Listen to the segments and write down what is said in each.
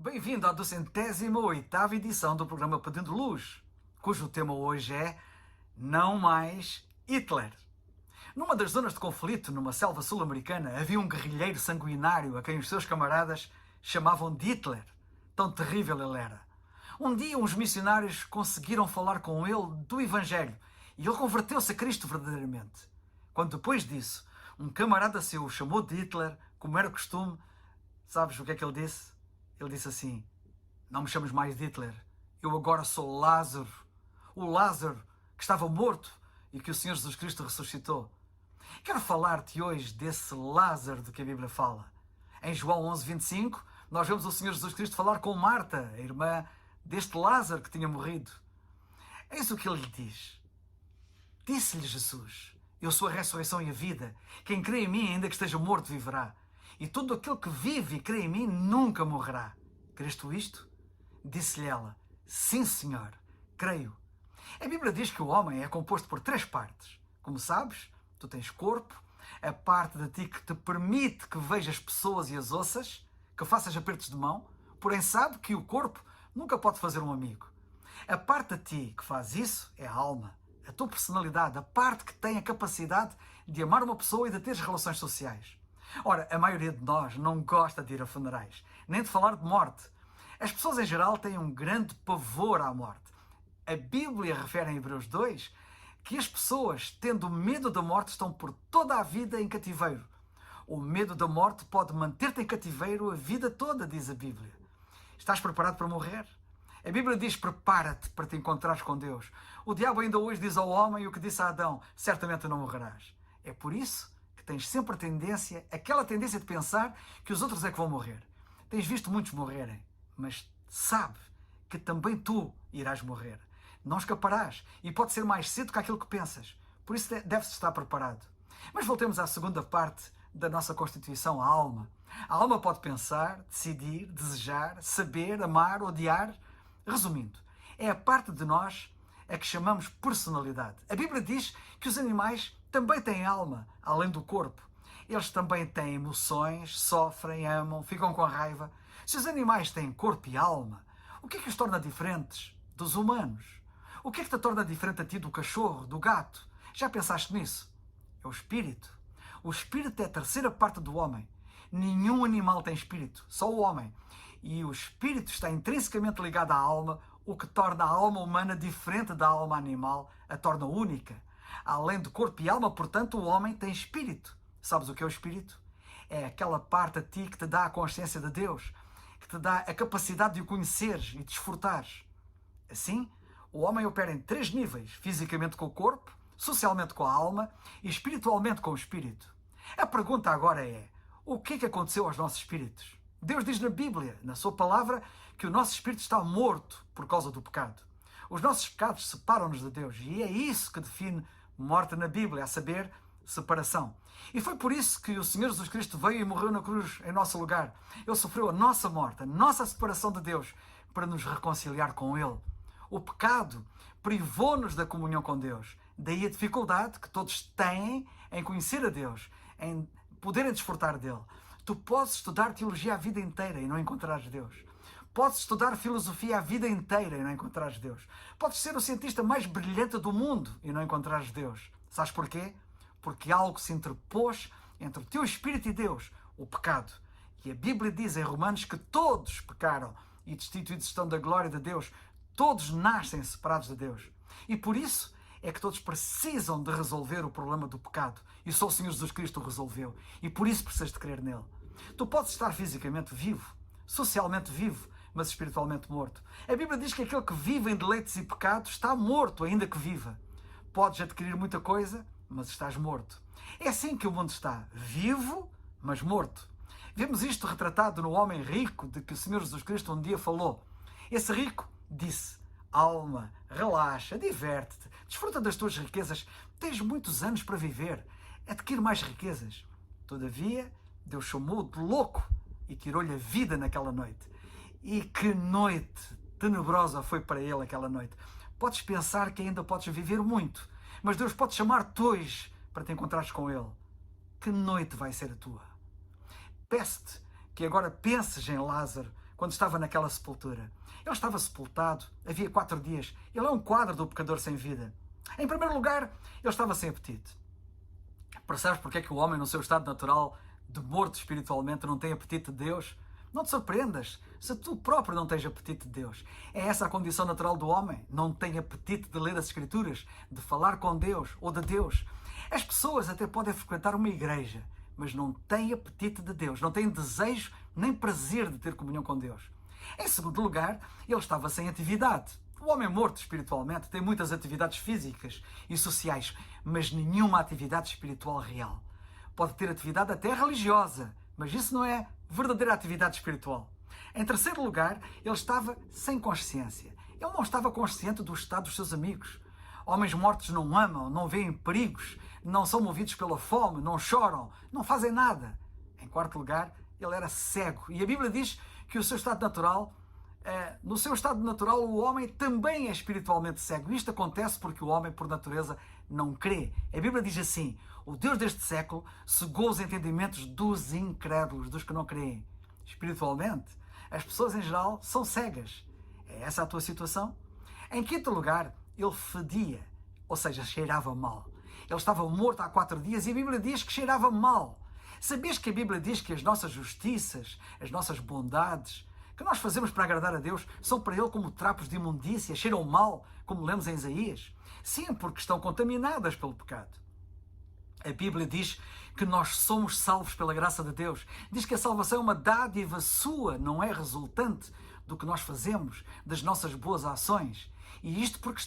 Bem-vindo à 208ª edição do programa Pedindo Luz, cujo tema hoje é Não Mais Hitler. Numa das zonas de conflito, numa selva sul-americana, havia um guerrilheiro sanguinário a quem os seus camaradas chamavam de Hitler. Tão terrível ele era. Um dia uns missionários conseguiram falar com ele do Evangelho e ele converteu-se a Cristo verdadeiramente. Quando depois disso, um camarada seu o chamou de Hitler, como era costume, sabes o que é que ele disse? Ele disse assim: não me chames mais de Hitler, eu agora sou Lázaro. O Lázaro que estava morto e que o Senhor Jesus Cristo ressuscitou. Quero falar-te hoje desse Lázaro de que a Bíblia fala. Em João 11:25, nós vemos o Senhor Jesus Cristo falar com Marta, a irmã deste Lázaro que tinha morrido. Eis o que ele lhe diz. Disse-lhe Jesus: eu sou a ressurreição e a vida. Quem crê em mim, ainda que esteja morto, viverá. E todo aquele que vive e crê em mim nunca morrerá. Crês tu isto? Disse-lhe ela: sim, Senhor, creio. A Bíblia diz que o homem é composto por 3 partes. Como sabes, tu tens corpo, a parte de ti que te permite que vejas pessoas e as ouças, que faças apertos de mão, porém sabe que o corpo nunca pode fazer um amigo. A parte de ti que faz isso é a alma, a tua personalidade, a parte que tem a capacidade de amar uma pessoa e de ter relações sociais. Ora, a maioria de nós não gosta de ir a funerais, nem de falar de morte. As pessoas em geral têm um grande pavor à morte. A Bíblia refere em Hebreus 2 que as pessoas, tendo medo da morte, estão por toda a vida em cativeiro. O medo da morte pode manter-te em cativeiro a vida toda, diz a Bíblia. Estás preparado para morrer? A Bíblia diz: prepara-te para te encontrares com Deus. O diabo ainda hoje diz ao homem o que disse a Adão: certamente não morrerás. É por isso que tens sempre a tendência, aquela tendência de pensar que os outros é que vão morrer. Tens visto muitos morrerem, mas sabe que também tu irás morrer. Não escaparás e pode ser mais cedo que aquilo que pensas. Por isso deves estar preparado. Mas voltemos à segunda parte da nossa constituição, a alma. A alma pode pensar, decidir, desejar, saber, amar, odiar. Resumindo, é a parte de nós a que chamamos personalidade. A Bíblia diz que os animais também têm alma, além do corpo. Eles também têm emoções, sofrem, amam, ficam com raiva. Se os animais têm corpo e alma, o que é que os torna diferentes dos humanos? O que é que te torna diferente a ti do cachorro, do gato? Já pensaste nisso? É o espírito. O espírito é a terceira parte do homem. Nenhum animal tem espírito, só o homem. E o espírito está intrinsecamente ligado à alma, o que torna a alma humana diferente da alma animal, a torna única. Além de corpo e alma, portanto, o homem tem espírito. Sabes o que é o espírito? É aquela parte a ti que te dá a consciência de Deus, que te dá a capacidade de o conheceres e desfrutares. Assim, o homem opera em 3 níveis: fisicamente com o corpo, socialmente com a alma e espiritualmente com o espírito. A pergunta agora é: o que é que aconteceu aos nossos espíritos? Deus diz na Bíblia, na sua palavra, que o nosso espírito está morto por causa do pecado. Os nossos pecados separam-nos de Deus e é isso que define morte na Bíblia, a saber, separação. E foi por isso que o Senhor Jesus Cristo veio e morreu na cruz em nosso lugar. Ele sofreu a nossa morte, a nossa separação de Deus, para nos reconciliar com Ele. O pecado privou-nos da comunhão com Deus. Daí a dificuldade que todos têm em conhecer a Deus, em poderem desfrutar dele. Tu podes estudar teologia a vida inteira e não encontrares Deus. Podes estudar filosofia a vida inteira e não encontrares Deus. Podes ser o cientista mais brilhante do mundo e não encontrares Deus. Sabes porquê? Porque algo se interpôs entre o teu espírito e Deus, o pecado. E a Bíblia diz em Romanos que todos pecaram e destituídos estão da glória de Deus. Todos nascem separados de Deus. E por isso é que todos precisam de resolver o problema do pecado. E só o Senhor Jesus Cristo o resolveu. E por isso precisas de crer nele. Tu podes estar fisicamente vivo, socialmente vivo, mas espiritualmente morto. A Bíblia diz que aquele que vive em deleites e pecados está morto, ainda que viva. Podes adquirir muita coisa, mas estás morto. É assim que o mundo está, vivo, mas morto. Vemos isto retratado no homem rico de que o Senhor Jesus Cristo um dia falou. Esse rico disse: alma, relaxa, diverte-te, desfruta das tuas riquezas, tens muitos anos para viver, adquire mais riquezas. Todavia, Deus chamou de louco e tirou-lhe a vida naquela noite. E que noite tenebrosa foi para ele aquela noite. Podes pensar que ainda podes viver muito, mas Deus pode chamar-te hoje para te encontrares com Ele. Que noite vai ser a tua? Peço-te que agora penses em Lázaro quando estava naquela sepultura. Ele estava sepultado, havia 4 dias. Ele é um quadro do pecador sem vida. Em primeiro lugar, ele estava sem apetite. Percebes porque é que o homem, no seu estado natural de morto espiritualmente, não tem apetite de Deus? Não te surpreendas se tu próprio não tens apetite de Deus. É essa a condição natural do homem. Não tem apetite de ler as Escrituras, de falar com Deus ou de Deus. As pessoas até podem frequentar uma igreja, mas não têm apetite de Deus, não têm desejo nem prazer de ter comunhão com Deus. Em segundo lugar, ele estava sem atividade. O homem morto espiritualmente tem muitas atividades físicas e sociais, mas nenhuma atividade espiritual real. Pode ter atividade até religiosa, mas isso não é verdadeira atividade espiritual. Em terceiro lugar, ele estava sem consciência. Ele não estava consciente do estado dos seus amigos. Homens mortos não amam, não veem perigos, não são movidos pela fome, não choram, não fazem nada. Em quarto lugar, ele era cego. E a Bíblia diz que o seu estado natural, no seu estado natural, o homem também é espiritualmente cego. Isto acontece porque o homem, por natureza, não crê. A Bíblia diz assim: o Deus deste século cegou os entendimentos dos incrédulos, dos que não creem. Espiritualmente, as pessoas em geral são cegas. É essa a tua situação? Em quinto lugar, ele fedia, ou seja, cheirava mal. Ele estava morto há 4 dias e a Bíblia diz que cheirava mal. Sabias que a Bíblia diz que as nossas justiças, as nossas bondades, que nós fazemos para agradar a Deus, são para Ele como trapos de imundícia, cheiram mal, como lemos em Isaías? Sim, porque estão contaminadas pelo pecado. A Bíblia diz que nós somos salvos pela graça de Deus. Diz que a salvação é uma dádiva sua, não é resultante do que nós fazemos, das nossas boas ações. E isto porque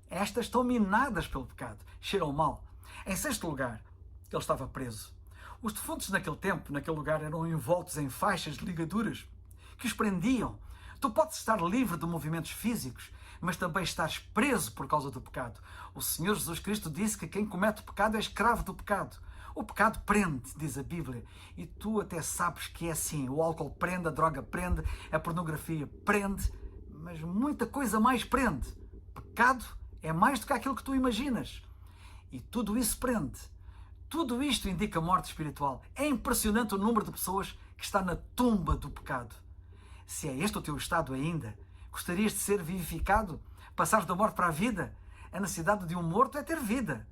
estas estão minadas pelo pecado, cheiram mal. Em sexto lugar, ele estava preso. Os defuntos naquele tempo, naquele lugar, eram envoltos em faixas de ligaduras que os prendiam. Tu podes estar livre de movimentos físicos, mas também estás preso por causa do pecado. O Senhor Jesus Cristo disse que quem comete o pecado é escravo do pecado. O pecado prende, diz a Bíblia, e tu até sabes que é assim. O álcool prende, a droga prende, a pornografia prende, mas muita coisa mais prende. Pecado é mais do que aquilo que tu imaginas. E tudo isso prende. Tudo isto indica morte espiritual. É impressionante o número de pessoas que está na tumba do pecado. Se é este o teu estado ainda, gostarias de ser vivificado? Passares da morte para a vida? A necessidade de um morto é ter vida.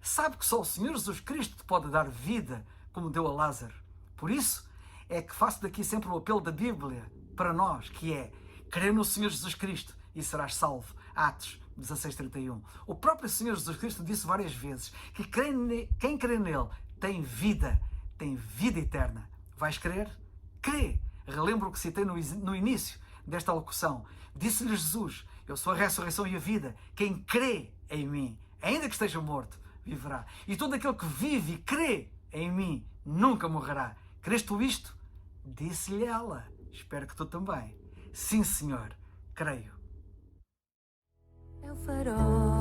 Sabe que só o Senhor Jesus Cristo te pode dar vida, como deu a Lázaro. Por isso é que faço daqui sempre o apelo da Bíblia para nós, que é: crê no Senhor Jesus Cristo e serás salvo. Atos 16:31. O próprio Senhor Jesus Cristo disse várias vezes que quem crê nele tem vida eterna. Vais crer? Crê! Relembro o que citei no início desta locução. Disse-lhe Jesus: eu sou a ressurreição e a vida. Quem crê em mim, ainda que esteja morto, viverá. E todo aquele que vive e crê em mim nunca morrerá. Crês tu isto? Disse-lhe ela. Espero que tu também. Sim, Senhor, creio. É o farol